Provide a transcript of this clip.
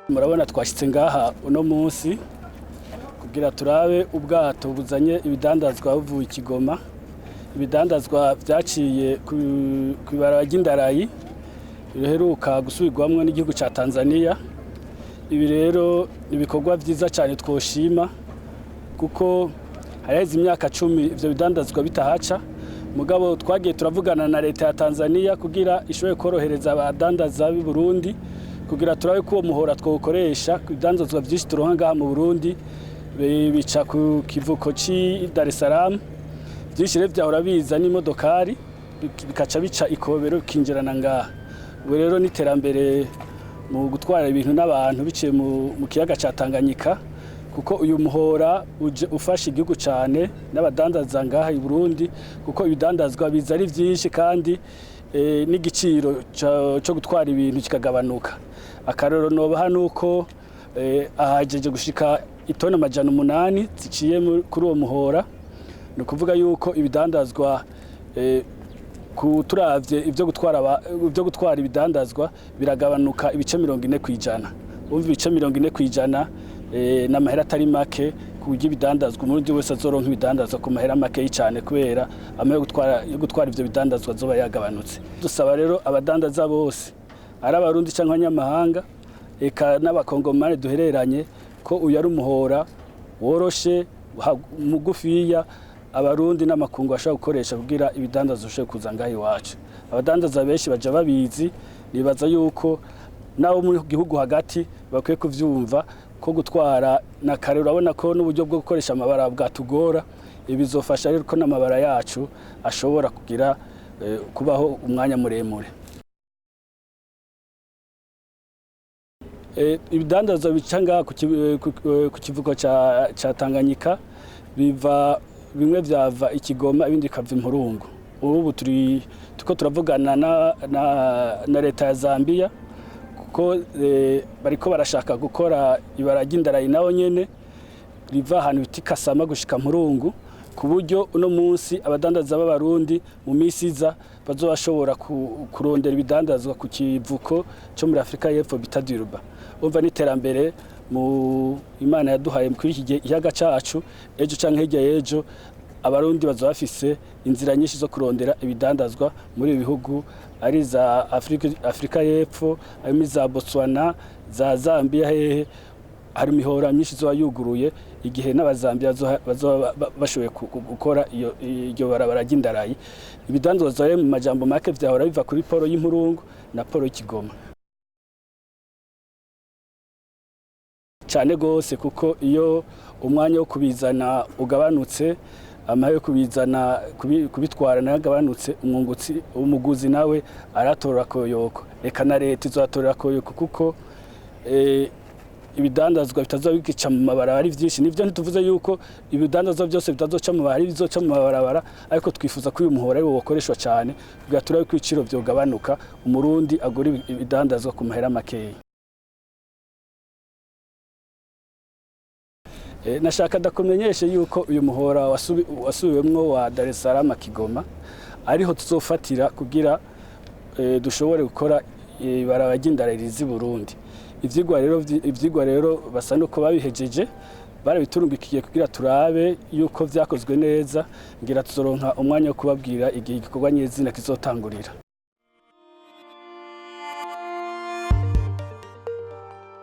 Murabona twashitse ngaha uno munsi kugira turabe ubwato buzanye ibidandazwa buvuye Kigoma. Ibidandazwa vyaciye ku ibarabara ry'Indarayi biheruka gusubirwamwo n'igihugu ca Tanzania. Ibi rero ibikorwa vyiza cyane twoshima kuko hareze imyaka 10 ivyo bidandazwa bitahaca. Mugabo twagiye turavugana na leta ya Tanzania kugira ishobore korohereza abadandaza b'i Burundi kugira turabe ko muhora twokoresha kubidandazwa vyinshi turonka ngaha mu Burundi bica ku kivuko ci Dar es Salaam. Vyinshi rero vyahora biza n'imodokari bikaca bica Ikobero kinjirana ngaha. Ubu rero n'iterambere mu gutwara ibintu n'abantu biciye mu kiyaga ca Tanganyika kuko uyu muhora ufasha igihugu cyane n'abadandaza ngaha i Burundi kuko ibidandazwa biza ari vyinshi kandi n'igiciro cyo gutwara ibintu kikagabanuka. Akarero noba hanuko ahajeje gushika itona 800 ziciye kuri uwo muhora. No kuvuga yuko ibidandazwa turavye ivyo gutwara ibidandazwa biragabanuka ibice 40%. Umva ibice 40% n'amahera atari make kuburyo ibidandazwa umurundi wese azoronka ibidandazwa ku mahera make cyane kubera amaye gutwara ivyo bidandazwa zoba yagabanutse. Dusaba rero abadandaza bose ari abarundi canke abanyamahanga eka n'abakongomani duhereranye ko uyu ari umuhora woroshe mugufiya abarundi n'amakungu ashaka gukoresha kugira ibidandazwa ushe kuza ngaho iwacu. Abadandaza benshi baje babizi nibaza yuko nawo mu gihugu hagati bakwiye kuvyumva ko gutwara na kare urabona ko n'uburyo bwo gukoresha amabara bwatugora. Ibizofasha rero ko n'amabara yacu ashobora kugira kubaho umwanya muremure. Ibidandazwa bicanga ku kivuko ca Tanganyika biva bimwe vyava Ikigoma ibindi kava Impurungu. Ubu tuko turavugana na leta ya Zambia kuko bariko barashaka gukora ibara ry'Indarayi nawo nyene riva ahantu biti Kasama gushika Impurungu ku buryo uno munsi abadandaza b'abarundi mu misiza bazobashobora kurondera ibidandazwa ku kivuko cyo muri Afrika y'Epfo bita Durban. Umva n'iterambere mu Imana yaduhaye kuri iki iyaga cacu ejo canke hirya yejo abarundi bazobafise inzira nyinshi zo kurondera ibidandazwa muri bihugu ari za Afrika y'Epfo, ari za Botswana, za Zambia hehe. Hari imihora myinshi zo yuguruye igihe n'abazambia bashoboye gukora iyo barabara ry'Indarayi. Ibidandazwa mu majambo make vyahora biva kuri poro y'Impurungu na poro y'Ikigoma cyane gose kuko iyo umwanya wo kubizana ugabanutse amaye kubizana kubitwara nagabanutse umuguzi nawe aratora koyoko. Eka na leta izatorera koyoko kuko ibidandazwa bitazobigica mu mabarabara ari vyinshi. Nivyo ntituvuze yuko ibidandazwa byose bitazoca mu mabarabara bizoca mu mabarabara, ariko twifuza ko uyu muhora ari wo wokoreshwa cyane kugira turabe ko ibiciro vyogabanuka umurundi agura ibidandazwa ku mahera makeya. Nashaka ndakumenyeshe yuko uyu muhora wasubiwemwo wa Dar es Salaam Kigoma ariho tuzofatira kugira dushobore gukora ibarabara ry'Indarayi rizi Burundi. Ivyigwa rero basa nuko babihejeje barabiturumbikiye kugira turabe yuko vyakozwe neza ngira tuzoronka umwanya wo kubabwira igihe igikorwa nyezina kizotangurira.